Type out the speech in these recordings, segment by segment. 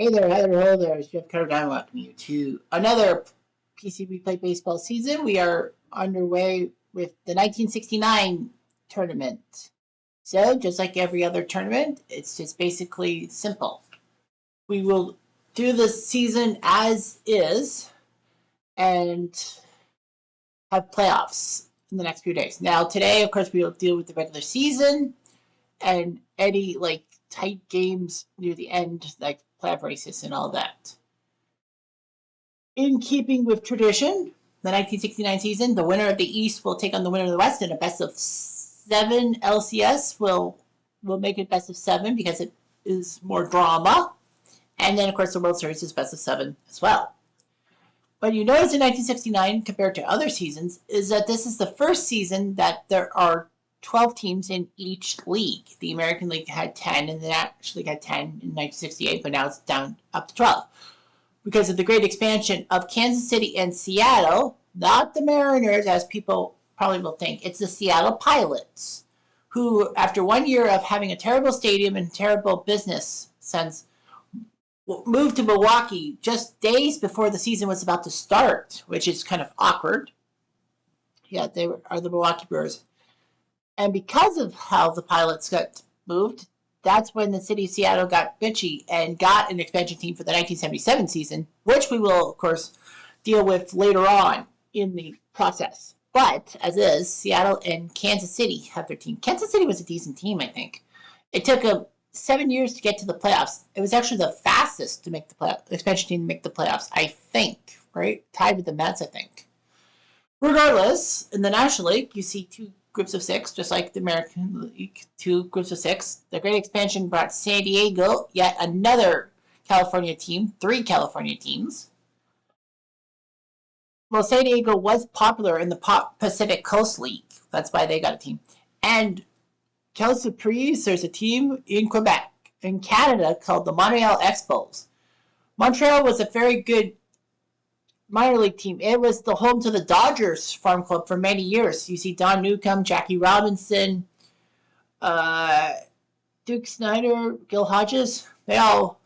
Hey there, hello there. It's Jeff Cardone welcoming you to another PCB Play Baseball season. We are underway with the 1969 tournament. So, just like every other tournament, it's just basically simple. We will do the season as is and have playoffs in the next few days. Now, today, of course, we will deal with the regular season and any tight games near the end, like playoff races and all that. In keeping with tradition, the 1969 season, the winner of the East will take on the winner of the West in a best of seven. LCS will make it best of seven because it is more drama. And then, of course, the World Series is best of seven as well. What you notice in 1969 compared to other seasons is that this is the first season that there are 12 teams in each league. The American League had 10, and the National League had 10 in 1968, but now it's down up to 12 because of the great expansion of Kansas City and Seattle, not the Mariners, as people probably will think. It's the Seattle Pilots, who, after 1 year of having a terrible stadium and terrible business sense, moved to Milwaukee just days before the season was about to start, which is kind of awkward. Yeah, are the Milwaukee Brewers. And because of how the Pilots got moved, that's when the city of Seattle got bitchy and got an expansion team for the 1977 season, which we will, of course, deal with later on in the process. But as is, Seattle and Kansas City have their team. Kansas City was a decent team, I think. It took them 7 years to get to the playoffs. It was actually the fastest to make the expansion team to make the playoffs, I think, right? Tied with the Mets, I think. Regardless, in the National League, you see two groups of six, just like the American League, two groups of six. The Great Expansion brought San Diego, yet another California team, three California teams. Well, San Diego was popular in the Pacific Coast League. That's why they got a team. And Cal Surprise, there's a team in Quebec, in Canada, called the Montreal Expos. Montreal was a very good minor league team. It was the home to the Dodgers farm club for many years. You see Don Newcomb, Jackie Robinson, Duke Snyder, Gil Hodges. They all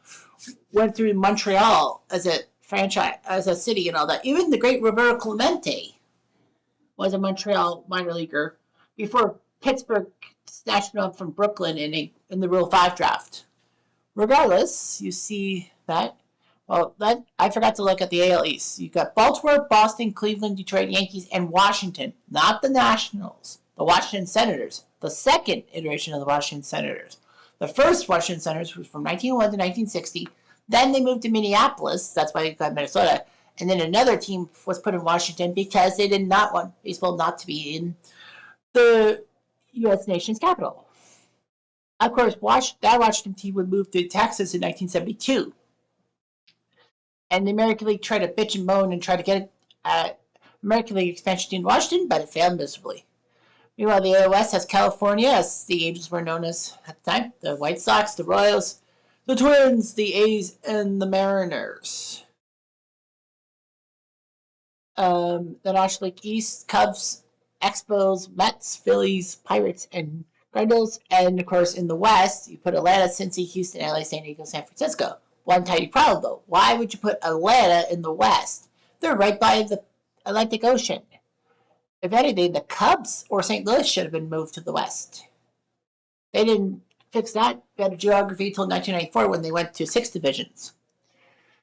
went through Montreal as a franchise, as a city and all that. Even the great Roberto Clemente was a Montreal minor leaguer before Pittsburgh snatched him up from Brooklyn in the Rule 5 draft. Regardless, you see that. Well, I forgot to look at the AL East. You've got Baltimore, Boston, Cleveland, Detroit, Yankees, and Washington. Not the Nationals. The Washington Senators. The second iteration of the Washington Senators. The first Washington Senators was from 1901 to 1960. Then they moved to Minneapolis. That's why they got Minnesota. And then another team was put in Washington because they did not want baseball not to be in the U.S. nation's capital. Of course, that Washington team would move to Texas in 1972. And the American League tried to bitch and moan and try to get American League expansion team in Washington, but it failed miserably. Meanwhile, the AL West has California, as the Angels were known as at the time, the White Sox, the Royals, the Twins, the A's, and the Mariners. The National League East, Cubs, Expos, Mets, Phillies, Pirates, and Cardinals. And, of course, in the West, you put Atlanta, Cincy, Houston, LA, San Diego, San Francisco. One tiny problem, though. Why would you put Atlanta in the West? They're right by the Atlantic Ocean. If anything, the Cubs or St. Louis should have been moved to the West. They didn't fix that better geography until 1994 when they went to 6 divisions.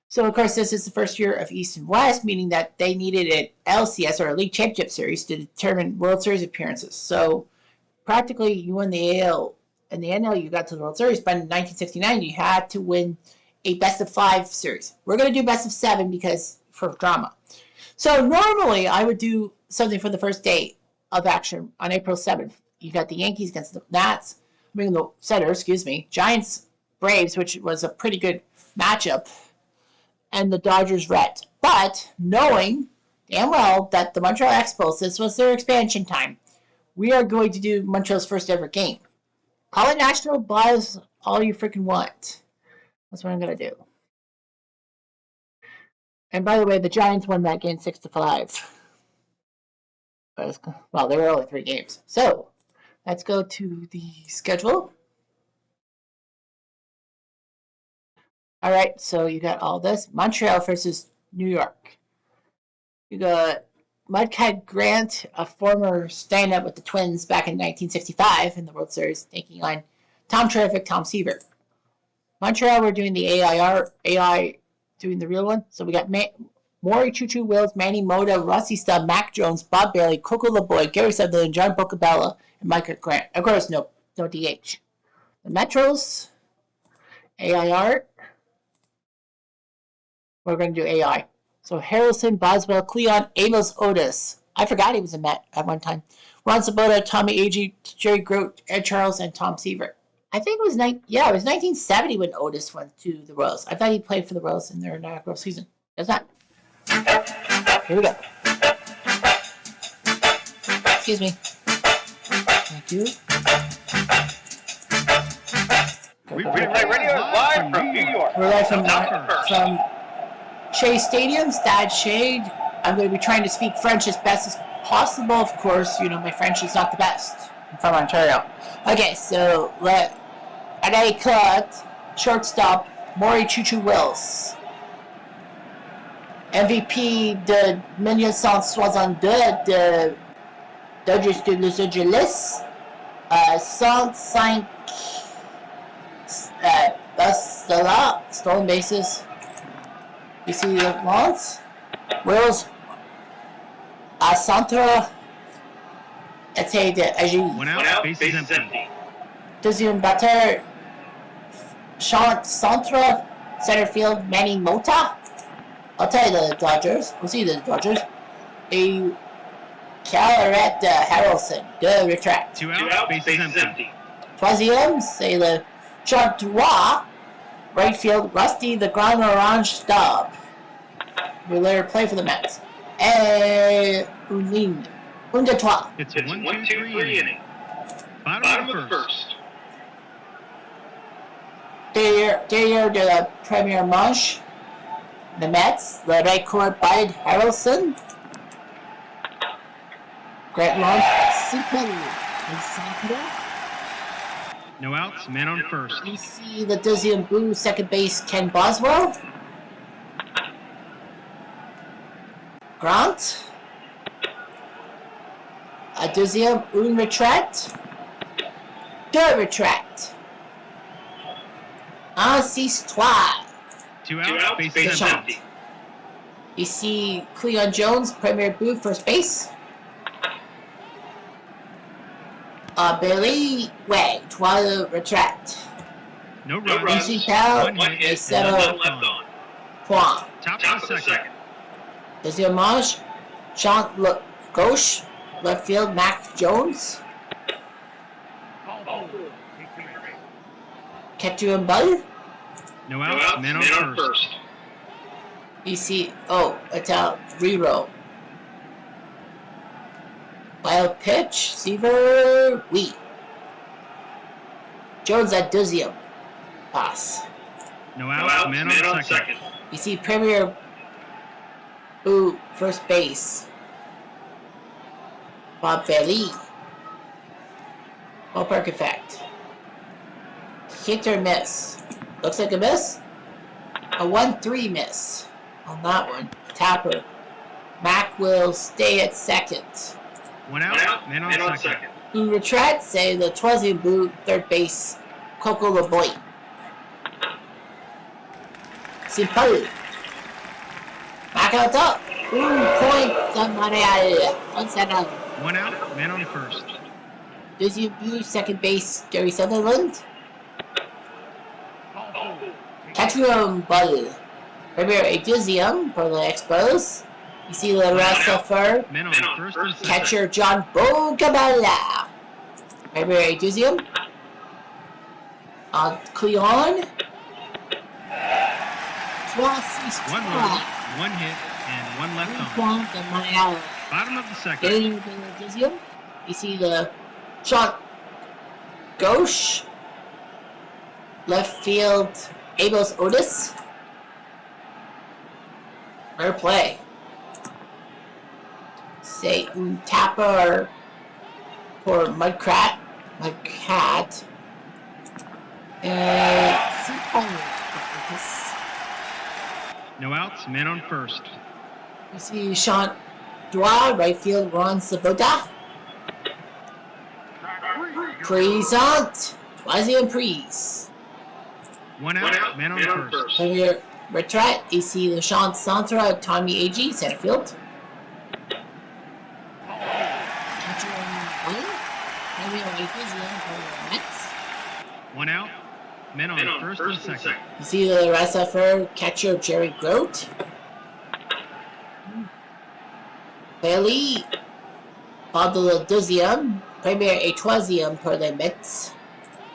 So, of course, this is the first year of East and West, meaning that they needed an LCS or a League Championship Series to determine World Series appearances. So, practically, you won the AL and the NL, you got to the World Series. But in 1969, you had to win a best of 5 series. We're going to do best of 7 because for drama. So, normally, I would do something for the first day of action on April 7th. You got the Yankees against the Senators, Giants, Braves, which was a pretty good matchup, and the Dodgers Reds. But knowing damn well that the Montreal Expos, this was their expansion time, we are going to do Montreal's first ever game. Call it national, buzz all you freaking want. That's what I'm going to do. And by the way, the Giants won that game 6-5. Well, there were only 3 games. So, let's go to the schedule. All right, so you got all this. Montreal versus New York. You got Mudcat Grant, a former stand-up with the Twins back in 1965 in the World Series, taking on Tom Terrific, Tom Seaver. Montreal, we're doing the AI doing the real one. So we got Maury Choo Choo Wills, Manny Moda, Rossi Stubb, Mac Jones, Bob Bailey, Coco LeBoy, Gary Sutherland, John Bocabella, and Mike Grant. Of course, no DH. The Metros, AI art. We're going to do AI. So Harrelson, Boswell, Cleon, Amos Otis. I forgot he was a Met at one time. Ron Sabota, Tommy Agee, Jerry Grote, Ed Charles, and Tom Seaver. I think it was 1970 when Otis went to the Royals. I thought he played for the Royals in their inaugural season. It's not. Here we go. Excuse me. Thank you. We play radio live from New York. We're live from Shea Stadium, Stade Shade. I'm going to be trying to speak French as best as possible. Of course, my French is not the best. I'm from Ontario. Okay, so I cut shortstop Maury Choo Choo Wills. MVP de 1962 de Dodgers de Los Angeles. 105 stolen bases. You see the lawns? Wills à centre était d'agir. One out, base is empty. Deuxième batteur, centre, center field, Manny Mota. I'll tell you the Dodgers. We'll see the Dodgers. Et Calorette Harrelson de retract. Two out, base is empty. Troisième, c'est le short droit, right field, Rusty the Grand Orange Stubb. Will later play for the Mets. Et un de trois. It's 1-2-3 inning. Bottom of the first. Derrière de la première manche, the Mets, le record by Harrelson. Grant launch, No outs, man on first. You see the deuxième boot, second base, Ken Boswell. Grant. A deuxième, une retraite. Deux retraites. 1-6-3. Two outs, base is empty. You see Cleon Jones, premier boot, first base. Billy Way, trois retraites. No runs. One hit, et zéro point. Top of the second. Deuxième manche, Jean gauche, left field, Mac Jones. Quatrième balle. No outs, man on first. You see, it's out, reroll. Wild pitch, Seaver, oui. Jones at deuxième. Pass. No outs, man on second. You see Premier Boo, first base. Bob Bailey. Ballpark effect. Hit or miss. Looks like a miss. A 1-3 miss on that one. Tapper. Mac will stay at second. One out, man on second. Une retraite, c'est le troisième bout, third base, Coco LeBoy. C'est Paul. Back on top. Point de Montreal. 1-7. One out, man on first. Deuxième but, second base, Gary Sutherland. Quatrième balle. Premier et deuxième pour les Expos. Ici le receveur, catcher John Bocabella. Premier et deuxième. Cleon. 3-6-3. One hit and one left on. Bottom of the second. Deuxième. Ici le shot gauche. Left field, Amos Otis. Fair play. C'est un tapper pour Mudcat. And No outs, men on first. You see Sean Dua, right field, Ron Sabota. Present, Twazian Priest. One out, men on first. Premier Retret, you see LeSean Santra, Tommy Agee, center field. One out, men on first and second. You see the rest of her catcher Jerry Grote. Bailey, Pablo Duzium, Premier a Troisième per les Mets.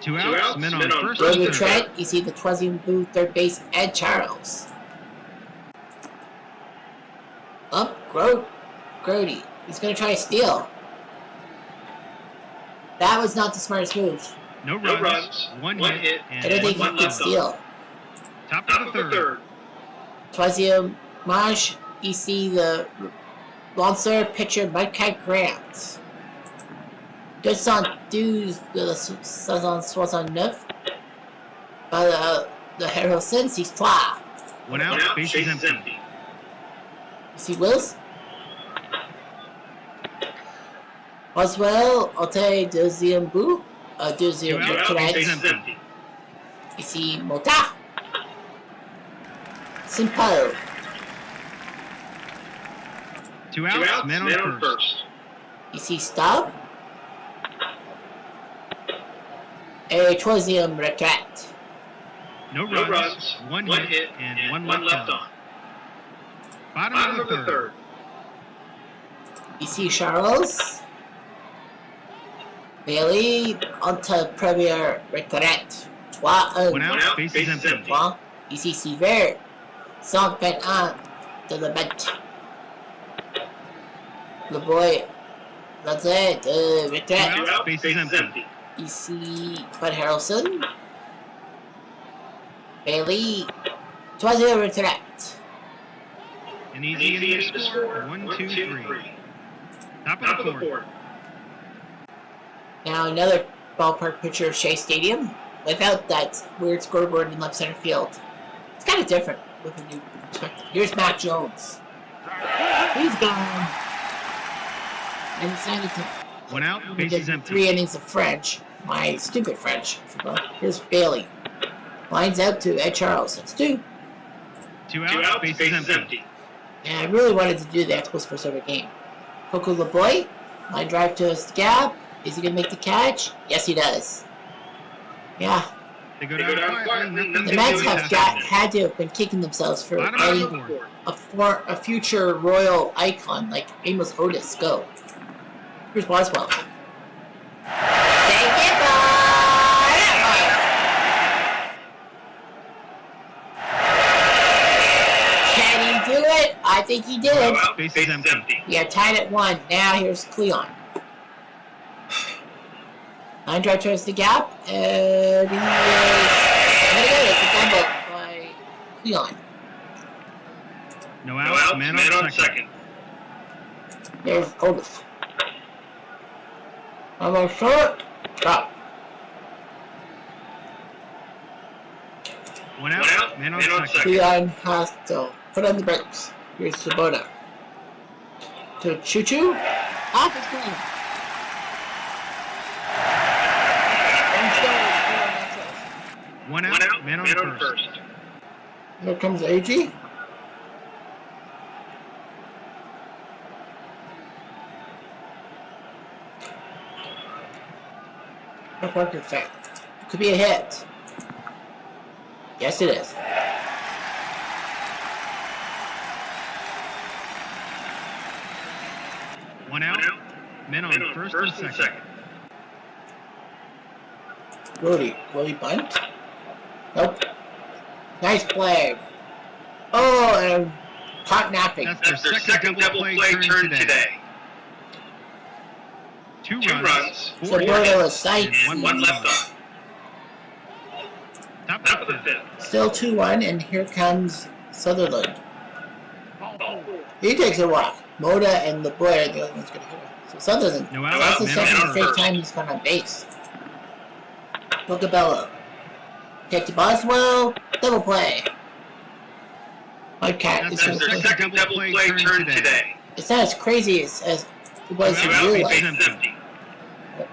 Two outs, men on first David and Trent, third. you see the Troisième Boo, third base, Ed Charles. Up, Grody. He's going to try to steal. That was not the smartest move. No runs, one hit, I don't think he could steal. Top of the third. Troisième Maj, you see the lanceur pitcher Mike Grant. 212 de la saison 69. The Harrelson, 6-3. One out, base is empty. You see Wills? Oswell, Ote, deuxième bout. Deuxième bout. Ici Mota. Simple. Two outs, men on first. Ici Stop. Et troisième retraite. No runs, one hit, and one left on. Bottom of the third. Ici Charles. Bailey, onto première retraite. 3-1. One out, base is empty. Ici Siver. 121 de la bête. Le boy. That's it. Retraite. Two outs, base is empty. Ici Bud Harrelson. Bailey. Troisième retraite. An easy inning to score. 1, 2, 3. Top of the fourth. Now another ballpark picture of Shea Stadium without that weird scoreboard in left center field. It's kind of different with a new perspective. Here's Matt Jones. He's gone. And decided to. One out, base is empty. 3 innings of French. My stupid French. Here's Bailey. Lines out to Ed Charles. That's 2. Two outs, base is empty. And I really wanted to do the Expos first ever game. Coco LeBoy. Line drive to his gap. Is he going to make the catch? Yes, he does. Yeah. They go down quietly. The Mets had to have been kicking themselves for letting a future royal icon like Amos Otis go. Here's Boswell. Take it, Can he do it? I think he did. Base is empty. We are tied at 1. Now here's Cleon. Line drive towards the gap, and he is. It's a double by Cleon. No outs, man on second. There's Otis. I'm on short. Drop. One out, man on second. Cleon has to put on the brakes. Here's Sabota. To Choo-Choo. Off is Cleon. One out, man on first. Here comes AG. Could be a hit. Yes, it is. One out, men on first and second. Rudy, will he bunt? Nope. Nice play. Oh, and caught napping. That's their second double play turn today. Two runs, 4 hits, and one left on. Top of the fifth. Still 2-1, and here comes Sutherland. He takes a walk. Moda and the boy are the other ones going to hit him. So Sutherland, that's the second straight time he's gone on base. Bocabella. Take to Boswell. Double play. Mudcat is That's their second double play turn today. It's not as crazy as it was in real life. Empty.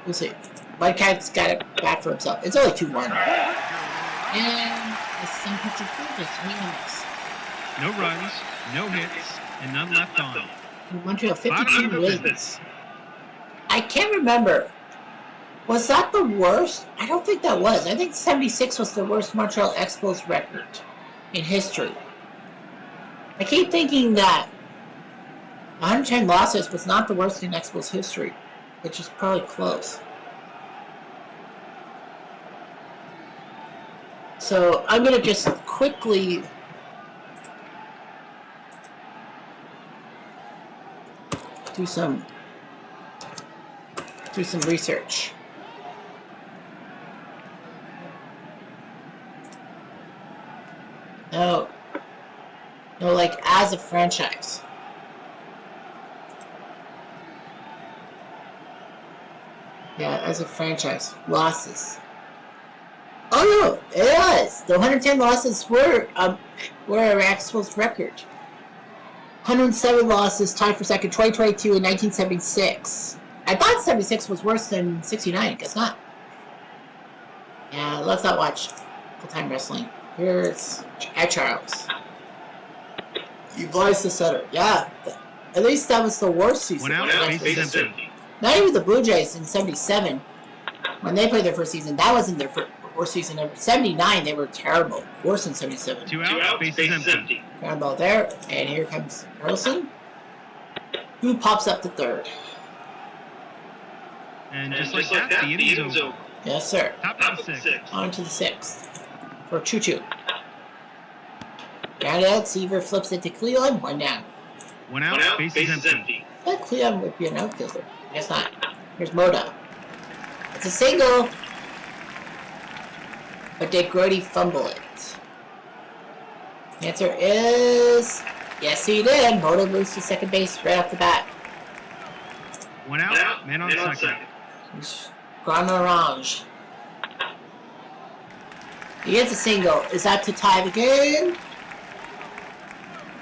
We'll see. Mudcat's got it back for himself. It's only 2-1. And the St. Patrick Blue Jays No runs, no hits, and none left on. Montreal 52 wins. I can't remember. Was that the worst? I don't think that was. I think 76 was the worst Montreal Expos record in history. I keep thinking that 110 losses was not the worst in Expos history, which is probably close. So I'm going to just quickly do some research. No, like as a franchise. Yeah, as a franchise, losses. Oh no, it was. The 110 losses were Expos record. 107 losses, tied for second, 2022 and 1976. I thought 76 was worse than 69. Guess not. Yeah, let's not watch full-time wrestling. Here's Charles. You voiced the setter. Yeah, at least that was the worst season. Not even the Blue Jays in 77, when they played their first season, that wasn't their worst season ever. 79, they were terrible. Worse than 77. 2 out, bases empty. Ground ball there, and here comes Carlson, who pops up to third. And just like that, the inning's over. Yes, sir. Top of the sixth. On to the sixth for Choo-Choo. Ground out, Seaver flips it to Cleveland, 1 down. 1 out, bases empty. I thought Cleveland would be an outfielder. I guess not. Here's Moda. It's a single. But did Grody fumble it? The answer is yes, he did. Moda moves to second base right off the bat. 1 out, man on second. Grand Orange. He gets a single. Is that to tie the game?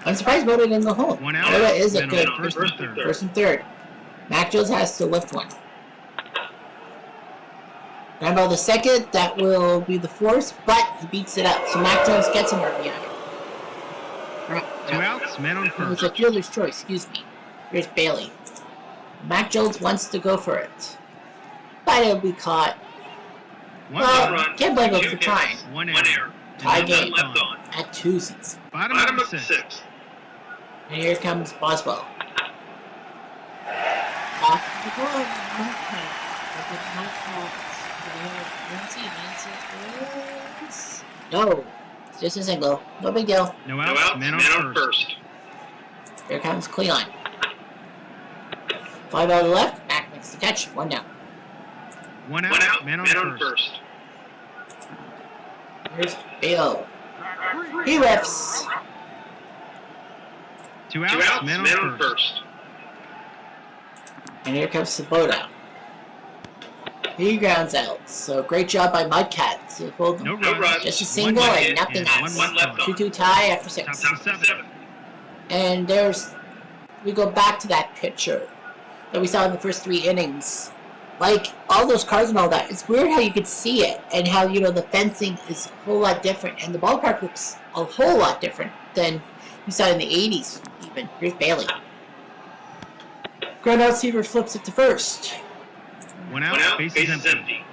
I'm surprised Moda didn't go home. 1 out. Moda is a good First and third. Mac Jones has to lift one. Ground ball the second, that will be the fourth, but he beats it up. So Mac Jones gets an RBI. 2 outs, man on It was first. a fielder's choice, excuse me. Here's Bailey. Mac Jones wants to go for it. But it'll be caught. Well, can't blame him for trying. 1 error. Tie game at 2 seats. Bottom of the sixth. And here comes Boswell. Off the glove. No, it's just a single. No big deal. No outs, man on first. Here comes Cleon. 5 out of the left. Mac makes the catch. 1 down. 1 out, man on first. Here's Bayo. He rips. 2 outs, man on first. And here comes Sabota. He grounds out. So great job by Mudcat to hold them. No runs. Just a single and nothing else. 2-2 tie after 6. Top of the 7th. And we go back to that picture that we saw in the first 3 innings. Like, all those cars and all that, it's weird how you could see it and how, the fencing is a whole lot different. And the ballpark looks a whole lot different than we saw in the 80s, even. Here's Bailey. Ground out, Seaver flips it to first. 1 out, bases empty.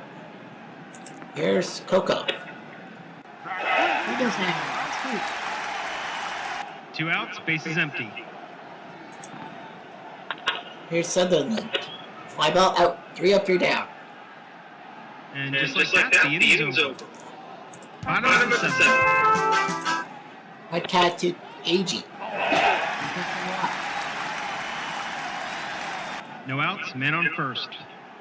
Here's Coco. He does have 2 outs, bases empty. Here's Sutherland. Fly ball out. 3 up, 3 down. And just like that, the inning's over. Bottom of the 7th. Mudcat to AG. No outs, man on first.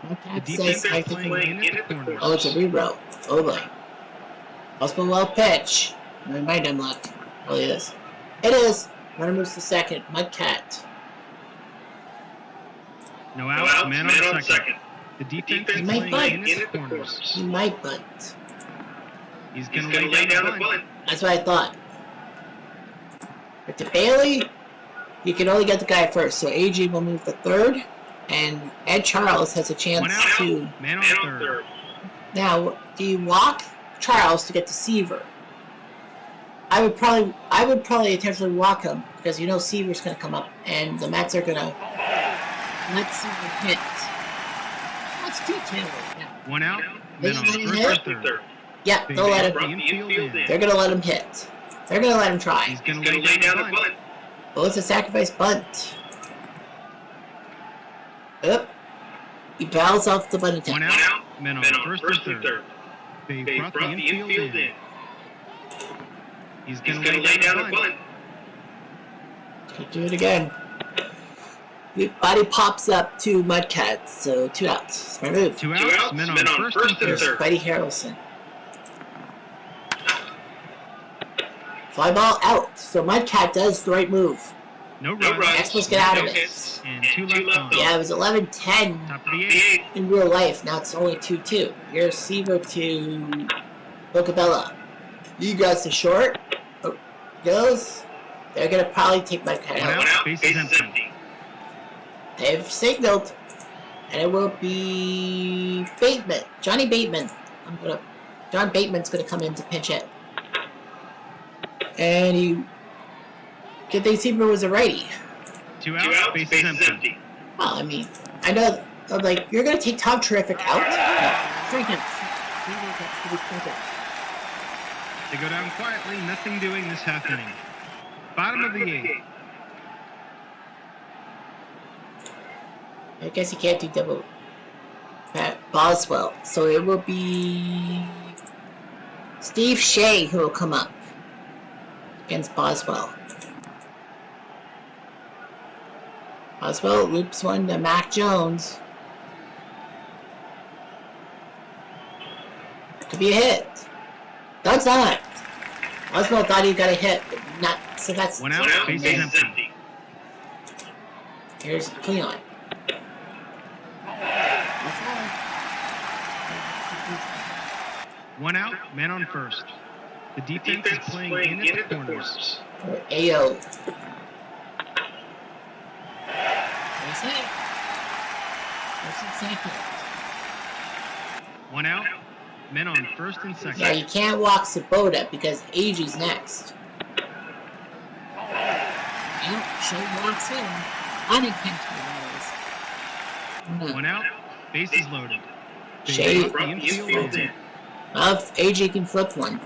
Mudcat The says defense playing in at the corners. oh, it's a reroll. Oh boy. Osman well pitch. It might unlock. Well, it is. It is. Runner moves to second. Mudcat. No outs, man on second. The defense is might playing bunt. in at the corners. He might bunt. He's going to lay down the bunt. That's what I thought. But to Bailey, you can only get the guy first. So AJ will move the third, and Ed Charles has a chance to. Man on third. Now, do you walk Charles to get to Seaver? I would probably intentionally walk him because you know Seaver's going to come up, and the Mets are going to let Seaver hit. That's 2-2 right now. One out. Man on first or third. Yep, they'll let him. They're going to let him hit. They're going to let him try. He's going to lay down the bunt. Oh, it's a sacrifice bunt. Oop. He bows off the bunt attempt. One out. Men on first and third. They brought the infield in. He's going to lay down the bunt. He'll do it again. The body pops up to Mudcat, so 2 outs. Smart move. 2 outs. Men on first and There's third. Buddy Harrelson. Fly ball out. So Mudcat does the right move. No runs. Expos get out of it. And 2 left on. Yeah, it was 11-10 Top of the 8th. in real life. Now it's only 2-2. Here's Seaver to Bocabella. You guys to short. Oh, goes. They're going to probably take Mudcat out. One out. Base is empty. They've signaled. And it will be Bateman. Johnny Bateman. John Bateman's going to come in to pinch hit. And you good thing Seaver was a righty. 2 outs. Base is empty. Well, I mean, I know, I'm like, you're going to take Tom Terrific out? No. 3 hits. 3 hits. They go down quietly, nothing doing this half inning. Bottom of the 8th. I guess you can't do double Pat Boswell. So it will be Steve Shea who will come up against Boswell. Boswell loops one to Mac Jones. Could be a hit. That's not. Boswell thought he got a hit, but not. So that's 1 out. Base is empty. Here's Cleon. One out. Man on first. The defense is playing in at the corners. AO. One out. Men on first and second. Yeah, you can't walk Sabota because AG's next. Yep, Shea walks in. Unintentionally, that is. One out. Base is loaded. Shea. The infield in. Well, if AG can flip one.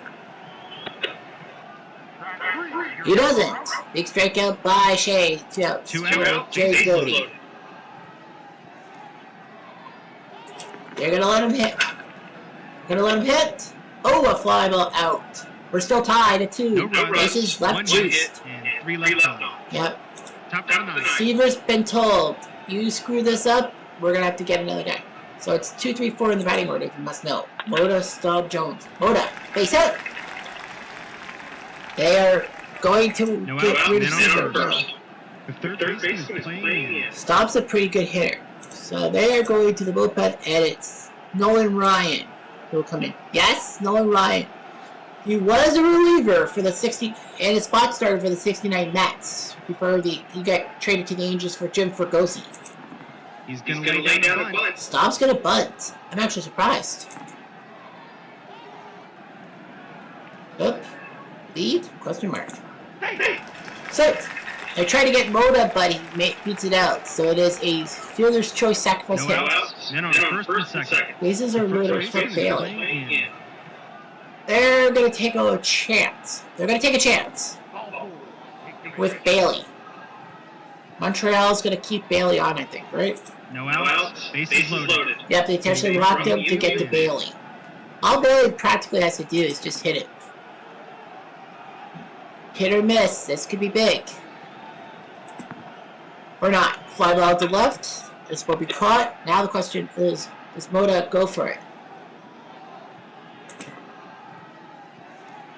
He doesn't. Big strikeout by Shea. 2 outs. 2 out. Jerry Base Cody. loaded. They're gonna let him hit. Gonna let him hit. Oh, a fly ball out. We're still tied at 2. No runs. Bases One left hit juiced. and 3 left on. Yep. Top of the 9th. Seaver's been told, you screw this up, we're gonna have to get another guy. So it's 2, 3, 4 in the batting order, if you must know. Moda, Staub, Jones. Moda, base hit. They are going to No get out. rid of Men on Seaver. first. The third baseman is playing in. Staub's a pretty good hitter. So they are going to the bullpen, and it's Nolan Ryan who will come in. Yes, Nolan Ryan. He was a reliever for the 60, and a spot starter for the 69 Mets before he got traded to the Angels for Jim Fergosi. He's going to lay down the bunt. Staub's going to bunt. I'm actually surprised. Oop. Lead? Question mark. 6. They try to get Moda, but he beats it out. So it is a fielder's choice sacrifice No hit. outs. Men on first and second. Bases are The loaded first for baseman is Bailey. playing in. They're going to take a chance. They're going to take a chance with Bailey. Montreal's going to keep Bailey on, I think, right? No outs. Base is loaded. Yep, they intentionally locked him to get to Bailey. All Bailey practically has to do is just hit it. Hit or miss. This could be big. Or not. Fly ball to left. This will be caught. Now the question is, does Moda go for it?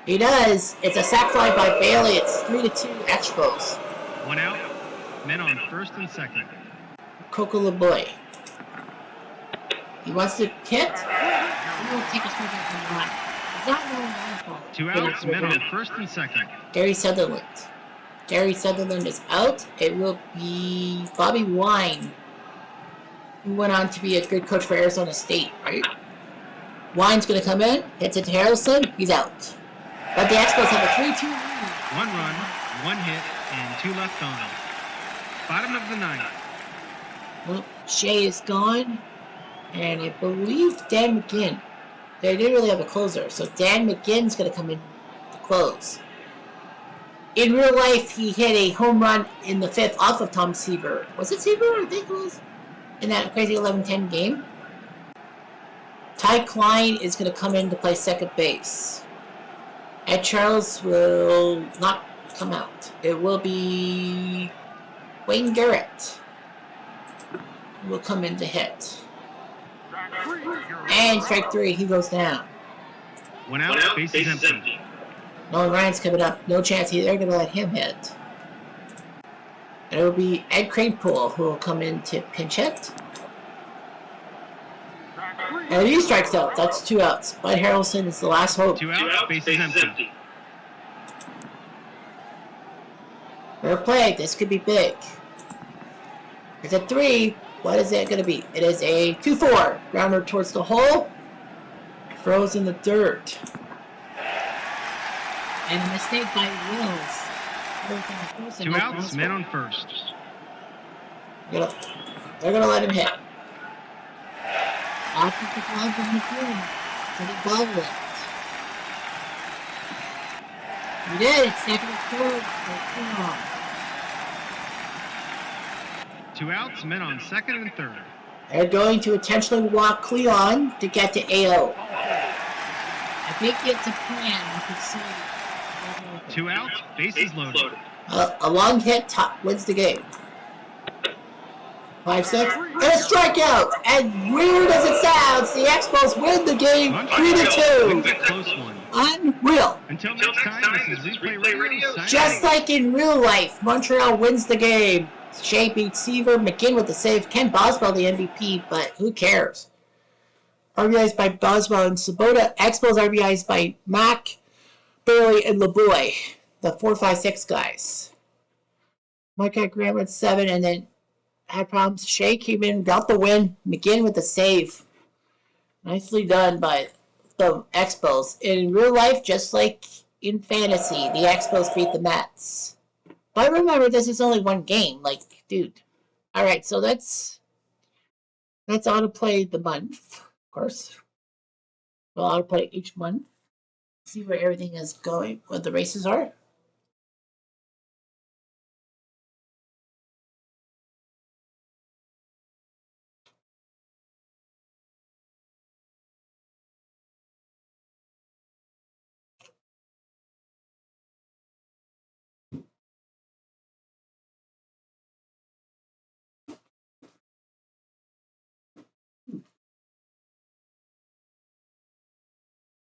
He does. It's a sac fly by Bailey. It's 3-2 Expos. One out. Men on first and second. Coco LeBoy. He wants to hit. He will take a swing at the line. It's not no line ball. 2 outs. Men on first and second. Gary Sutherland. Gary Sutherland is out. It will be Bobby Wine, who went on to be a good coach for Arizona State, right? Wine's going to come in, hits it to Harrelson, he's out. But the Expos have a 3-2 lead. 1 run, 1 hit, and 2 left on. Bottom of the 9th. Well, Shea is gone, and I believe Dan McGinn. They didn't really have a closer, so Dan McGinn's going to come in to close. In real life, he hit a home run in the 5th off of Tom Seaver. Was it Seaver? I think it was. In that crazy 11-10 game. Ty Klein is going to come in to play second base. Ed Charles will not come out. It will be Wayne Garrett who will come in to hit. And strike 3, he goes down. 1 out, base is empty. Nolan Ryan's coming up. No chance they're going to let him hit. And it will be Ed Kranepool who will come in to pinch hit. And he strikes out. That's 2 outs. Bud Harrelson is the last hope. 2 out, base is empty. Fair play. This could be big. It's a 3. What is it going to be? It is a 2-4. Grounder towards the hole. Throws in the dirt. And a mistake by Wills. 2 outs, man on first. They're going to let him hit. Offensive line from McGinn. So he bobbled it. He did. It's second and 3rd. 2 outs, men on second and third. They're going to intentionally walk Cleon to get to AO. I think it's a plan. You can see. 2 outs, bases loaded. A long hit wins the game. 5-6 and a strikeout. And weird as it sounds, the Expos win the game 3-2. Close one. Unreal. Until next time, this is Replay Radio. Just like in real life, Montreal wins the game. Shea beats Seaver, McGinn with the save, Ken Boswell the MVP, but who cares? RBIs by Boswell and Sabota. Expos RBIs by Mack, Bailey, and LeBoy, the 4-5-6 guys. Mike got Graham with 7, and then had problems. Shea came in, got the win. McGinn with the save. Nicely done by the Expos. In real life, just like in fantasy, the Expos beat the Mets. But remember, this is only one game. Like, dude. All right, so let's autoplay the month, of course. We'll autoplay each month. See where everything is going, what the races are.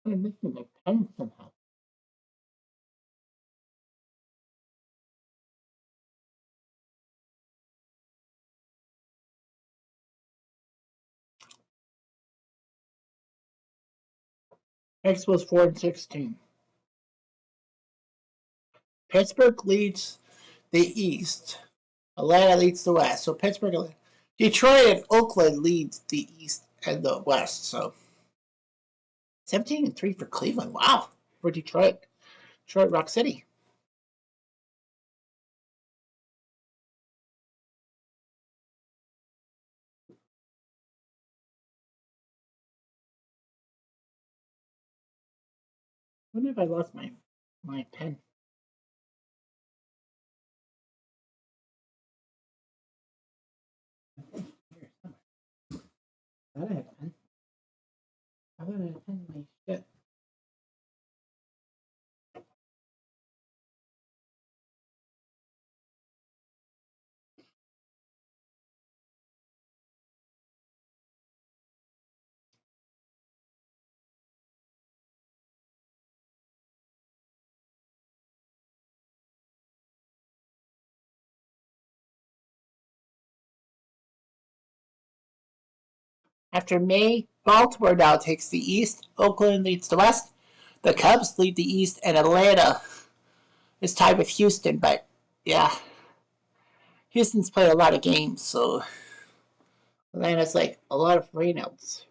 I'm missing my pen somehow. Expos 4-16. Pittsburgh leads the East. Atlanta leads the West. So Pittsburgh, Detroit, and Oakland leads the East and the West. So 17-3 for Cleveland. Wow, for Detroit. Detroit Rock City. I wonder if I lost my pen. I thought I had a pen. I thought I had a pen in my shit. After May, Baltimore now takes the East. Oakland leads the West. The Cubs lead the East, and Atlanta is tied with Houston, but Yeah. Houston's played a lot of games, so Atlanta's like a lot of rainouts.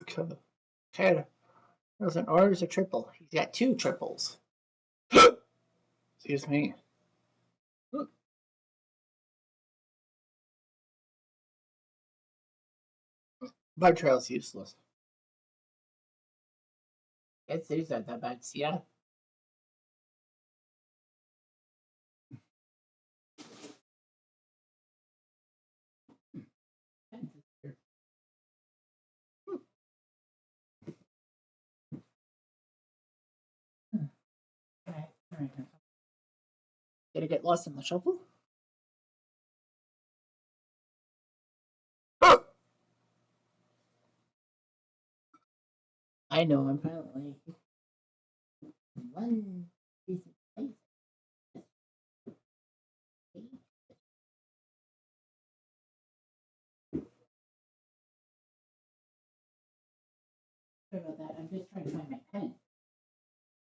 Okay. There's an or is a triple. He's got 2 triples. Excuse me. Montreal's useless. It's these are that bad. Yeah. Did it get lost in the shuffle? I know, I'm finally one piece of place. Sorry about that. I'm just trying to find my pen.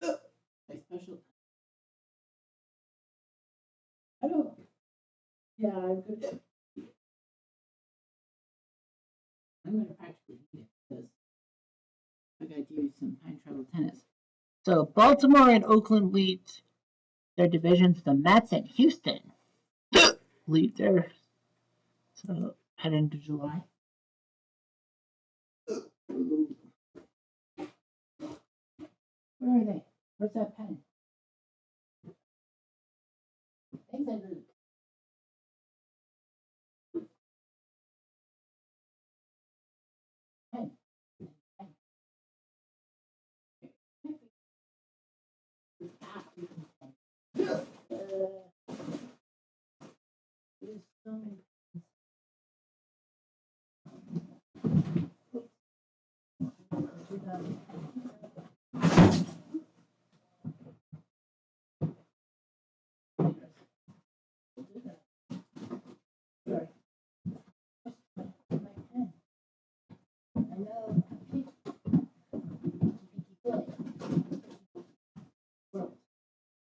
My special. I don't. Yeah, I'm good. I'm going to practically need it because I got to do some time travel tennis. So Baltimore and Oakland lead their divisions. The Mets and Houston lead their. So head into July. Where are they? Where's that pen? Things I moved. Pen. Pen. There's so many. Sorry. My pen. I know. Well,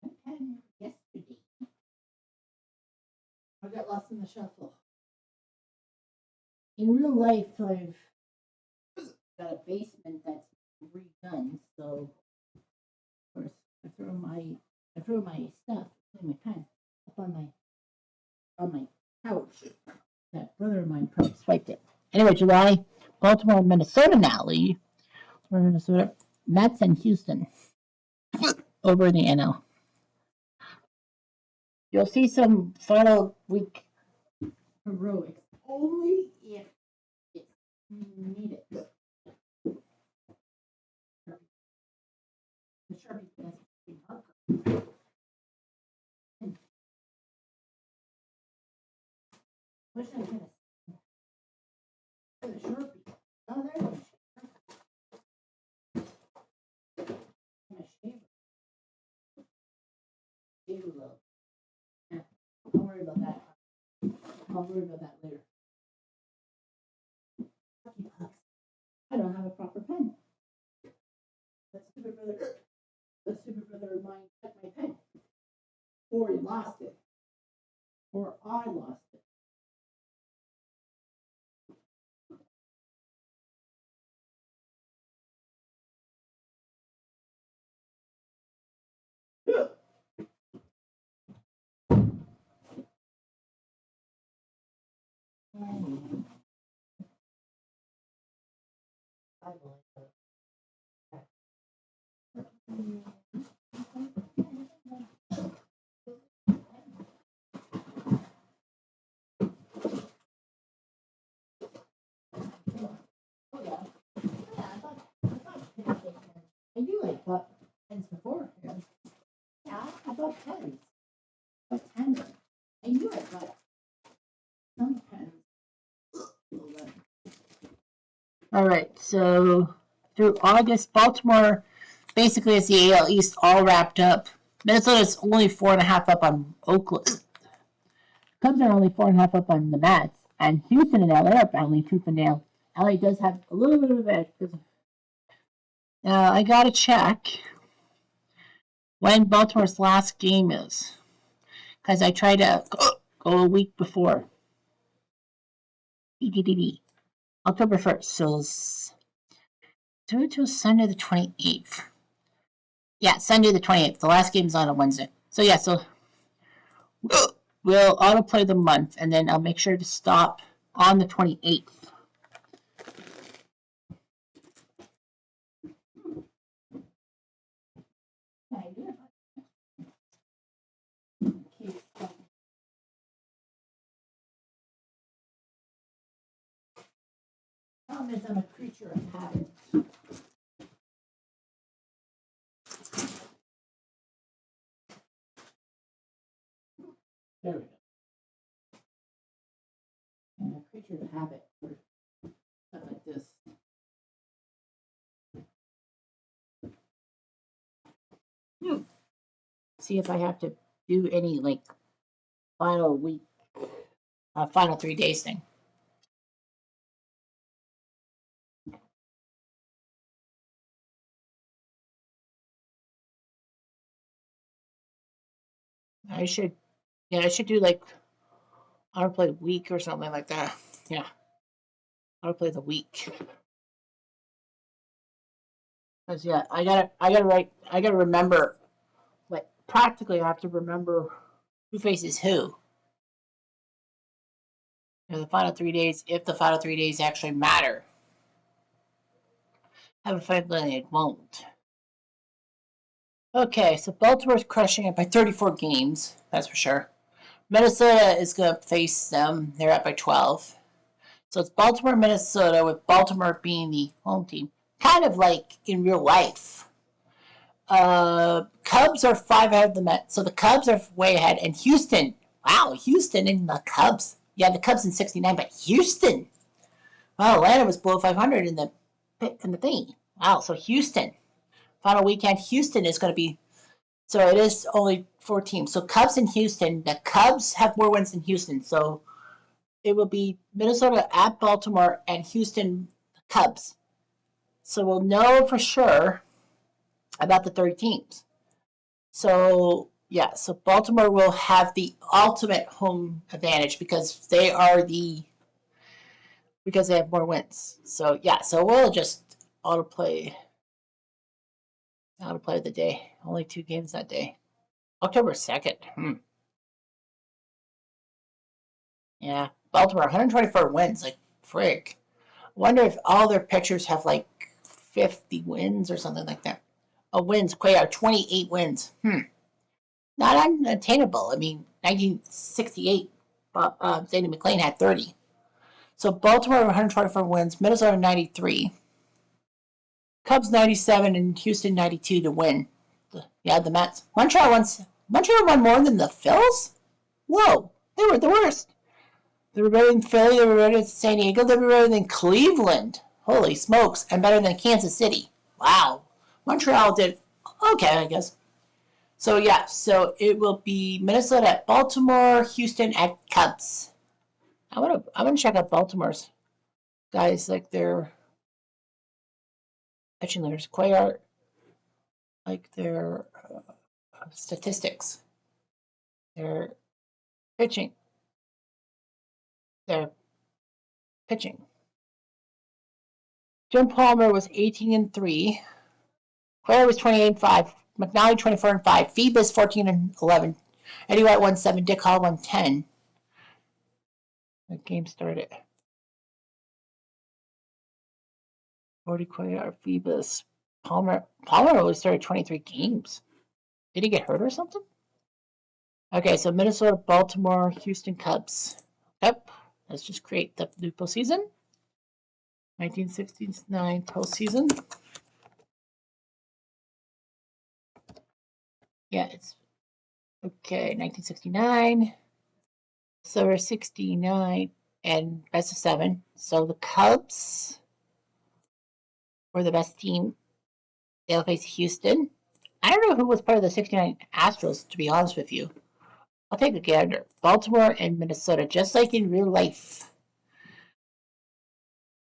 my pen yesterday. I got lost in the shuffle. In real life, I've got a basement that's redone, so of course I throw my stuff, my pen, up on my couch. That brother of mine probably swiped it. Anyway, July, Baltimore and Minnesota now lead. Minnesota, Mets and Houston over in the NL. You'll see some final week heroics only if it's needed. The Sharpie has a marker. Wish I had a Sharpie. Oh, there's a shaver. Shaver low. Yeah, don't worry about that. I'll worry about that later. I don't have a proper pen. That stupid brother of mine took my pen. Or he lost it. Or I lost it. I knew I bought pens before. Yeah, I bought pens. I knew I bought some pens. All right, so through August, Baltimore basically is the AL East all wrapped up. Minnesota's only 4.5 up on Oakland. Cubs are only 4.5 up on the Mets, and Houston and LA are only tooth and nail. LA does have a little bit of an edge because I gotta check when Baltimore's last game is, because I try to go a week before. October 1st. So do it till Sunday the 28th. Yeah, Sunday the 28th. The last game's on a Wednesday. So yeah, so we'll autoplay the month, and then I'll make sure to stop on the 28th. Problem is, I'm a creature of habit. There we go. I'm a creature of habit for stuff like this. See if I have to do any like final week, final 3 days thing. I should do like autoplay week or something like that. Yeah, autoplay the week. Cause yeah, I gotta remember. Like practically, I have to remember who faces who. The final 3 days, if the final 3 days actually matter. I have a feeling it won't. Okay, so Baltimore's crushing it by 34 games, that's for sure. Minnesota is going to face them. They're up by 12. So it's Baltimore, Minnesota, with Baltimore being the home team. Kind of like in real life. Cubs are 5 ahead of the Mets. So the Cubs are way ahead. And Houston, wow, Houston and the Cubs. Yeah, the Cubs in 69, but Houston. Wow, Atlanta was below 500 in the thing. Wow, so Houston. Final weekend, Houston is going to be, so it is only 4 teams. So Cubs and Houston, the Cubs have more wins than Houston. So it will be Minnesota at Baltimore and Houston Cubs. So we'll know for sure about the 30 teams. So yeah, so Baltimore will have the ultimate home advantage because they have more wins. So yeah, so we'll just autoplay the day. Only 2 games that day. October 2nd. Yeah, Baltimore 124 wins. Like frick. Wonder if all their pitchers have like 50 wins or something like that. Wins, Cuellar 28 wins. Not unattainable. I mean, 1968, Sandy McLean had 30. So Baltimore 124 wins, Minnesota 93, Cubs 97, and Houston 92 to win. The Mets. Montreal won more than the Phils? Whoa, they were the worst. They were better than Philly, they were better than San Diego, they were better than Cleveland. Holy smokes, and better than Kansas City. Wow. Montreal did okay, I guess. So yeah, so it will be Minnesota at Baltimore, Houston at Cubs. I want to check out Baltimore's guys, like their pitching leaders, Cuellar, like their statistics, their pitching, their pitching. Jim Palmer was 18-3. Cuellar was 28-5. McNally 24-5. Phoebus 14-11. Eddie White won 7. Dick Hall won 10. The game started. 40 Cuellar, Phoebus. Palmer only started 23 games. Did he get hurt or something? Okay, so Minnesota, Baltimore, Houston Cubs. Yep. Let's just create the new postseason. 1969 postseason. Yeah, it's okay. 1969. So we're 69 and best of 7. So the Cubs were the best team. They'll face Houston. I don't know who was part of the 69 Astros, to be honest with you. I'll take a gander. Baltimore and Minnesota, just like in real life.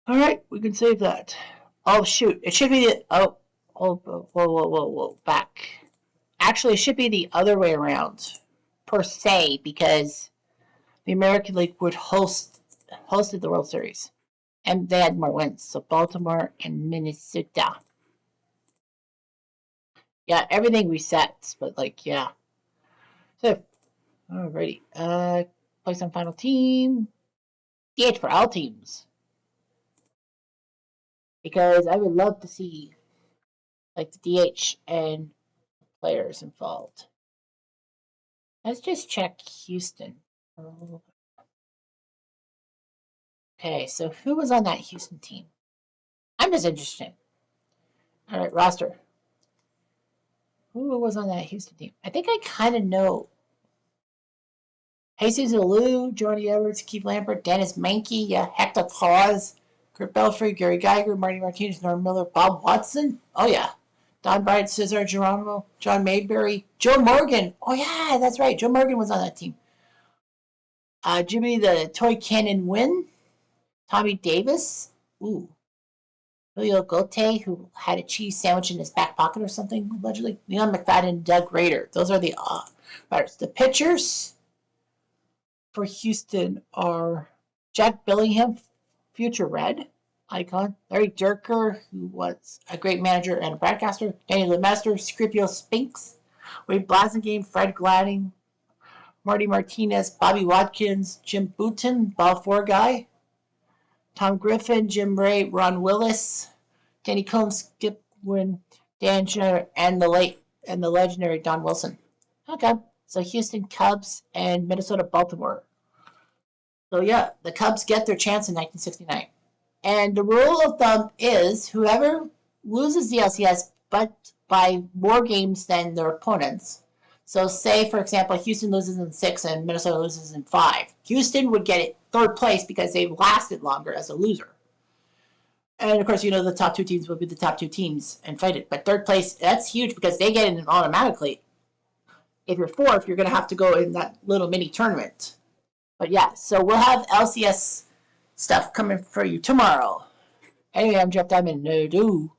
All right, we can save that. Oh, shoot. It should be whoa, back. Actually, it should be the other way around. per se because the American League would hosted the World Series, and they had more wins. So Baltimore and Minnesota. Yeah, everything resets, but like yeah. So alrighty, place on final team. DH for all teams because I would love to see like the DH and players involved. Let's just check Houston. Okay, so who was on that Houston team? I'm just interested. All right, roster. Who was on that Houston team? I think I kind of know. Jesus Alou, Johnny Edwards, Keith Lambert, Dennis Mankey, Hector Claus, Kurt Belfry, Gary Geiger, Marty Martinez, Norm Miller, Bob Watson. Oh, yeah. Don Bryant, Cesar Geronimo, John Mayberry, Joe Morgan. Oh, yeah, that's right. Joe Morgan was on that team. Jimmy the Toy Cannon Wynn, Tommy Davis. Ooh. Julio Gote, who had a cheese sandwich in his back pocket or something, allegedly. Leon McFadden, Doug Rader. Those are the batters. The pitchers for Houston are Jack Billingham, future Red icon. Larry Durker, who was a great manager and a broadcaster. Danny Lemaster, Scipio Spinks. Wade Blasingame, Fred Gladding, Marty Martinez, Bobby Watkins, Jim Bouton, Ball Four Guy. Tom Griffin, Jim Ray, Ron Willis, Danny Combs, Skip Wynn, Dan Schneider, and the legendary Don Wilson. Okay, so Houston Cubs and Minnesota Baltimore. So yeah, the Cubs get their chance in 1969. And the rule of thumb is whoever loses the LCS but by more games than their opponents. So say, for example, Houston loses in 6 and Minnesota loses in 5. Houston would get it third place because they lasted longer as a loser. And of course, the top 2 teams will be the top 2 teams and fight it. But third place, that's huge because they get it automatically. If you're 4th, you're going to have to go in that little mini tournament. But yeah, so we'll have LCS stuff coming for you tomorrow. Anyway, I'm Jeff Diamond. No do.